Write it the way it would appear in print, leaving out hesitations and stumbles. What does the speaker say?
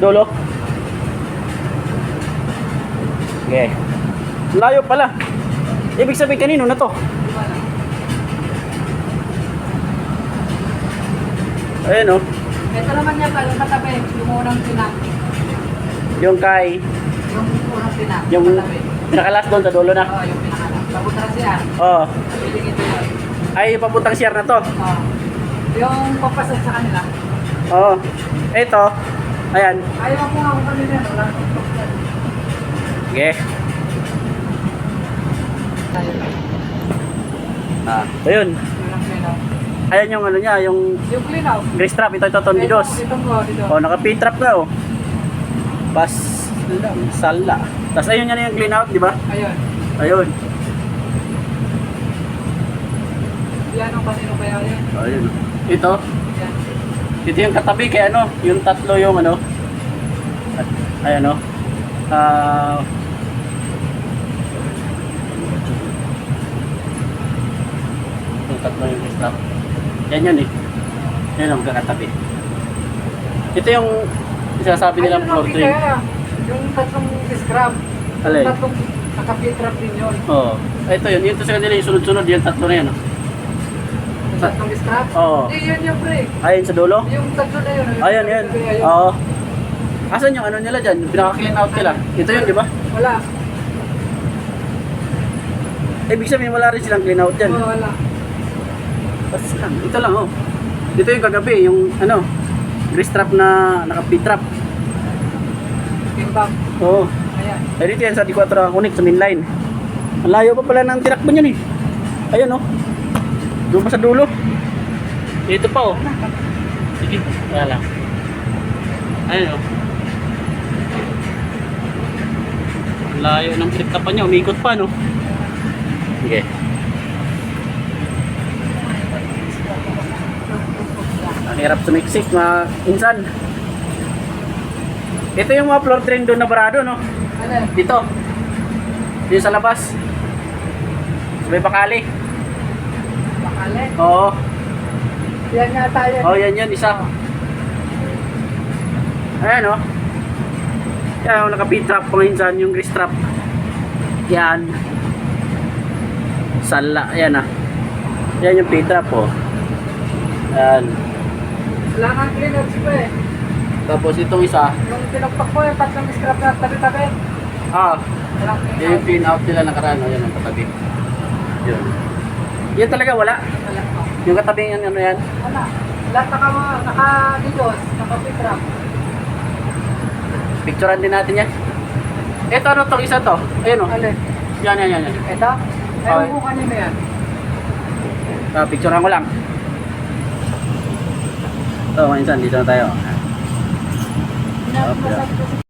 dulo. Okay. Layo pala. Ibig sabihin kanino na to? Ayan o. Ito naman niya pala katabi, yung unang tinak. Yung kay... Yung unang tinak. Yung katabi. pinakalas doon sa dulo na. Oo, yung pinakalas. Papunta siya. Oo. Piling ito yun. Ay, papuntang CR na to. Oo. Yung papasok sa kanila. Oo. Ito. Ayan. Ayaw ko nga kung kanina. Wala. Okay. Ayun. Yung clean-out. Ayan yung ano niya, yung Yung clean-out. grease trap. Ito, tornillos. Dito mo, dito. Oh, naka-P-trap na oh. Bas lang, sala. Tapos ayun yan yung clean out, di ba? Ayun. Ayun. Yan ang kanino kaya yan. Ayun. Ito. Yan. Ito yung katabi kay ano, yung tatlo yung ano. Ayan oh. Yung tatlo yung grease trap. Yan yun eh. Yan ang kakatabi. Ito yung sinasabi nilang floor trim. Yung tatlong scrub. Alin? Yung tatlong nakapitrap din yun. Oo. Ito yun. Ito sa kanila yung sunod-sunod. Yung tatlo na yan. Oh. Yung tatlong scrub? Oo. Hindi, yun yung pre. Ayun sa dulo? Yung tatlo na yun. Ayan, yan. Oo. Asan yung ano nila dyan? Yung pinaka-clean out nila. Ito yun, di ba? Wala. Ibig sabihin wala rin silang clean out dyan. Oo, wala. Basta lang. Ito lang, oh. Dito yung kagabi, yung ano, grease trap na naka-P-trap. Kimbang. Oo. Ayan. Ay, dito yan sa D4 connect sa main line. Ang layo pa pala ng tinakbo niyan eh. Ayun, oh. Doon pa sa dulo. Dito pa, oh. Sige, wala lang. Ayun, oh. Ang layo ng trip-tapan niya. Umikot pa, no? Sige. Ang hirap sumiksik, mga insan. Ito yung mga floor drain doon na barado, no? Ano? Dito. Dito sa labas. Sa may bakali. Bakali. Oo. Yan nga tayo. Oh, yan, isa. Ayan, oh. Yan, oh, naka-P-trap mga insan, yung grease trap. Yan. Sala, yan ah. Yan yung P-trap, oh. Yan. Wala kang clean out ko eh. Tapos itong isa, Yung pinagpak ko yung tatlong scrub na tabi-tabi. ah, Walang clean yan out. yung pin-out nila nakaraan, oh, yan ang katabi. Yun. Yan talaga wala. Wala ko. Yung katabi yan, ano yan? Wala. Lahat naka-didos, naka-pitrap. Picturean din natin yan. Ito, ano tong isa to? Ayun, oh. Alin? Yan. Ito? Ewan ko kanino yan. Picturean ko lang. Ito, mga insan, dito na tayo. Pinapasag ko si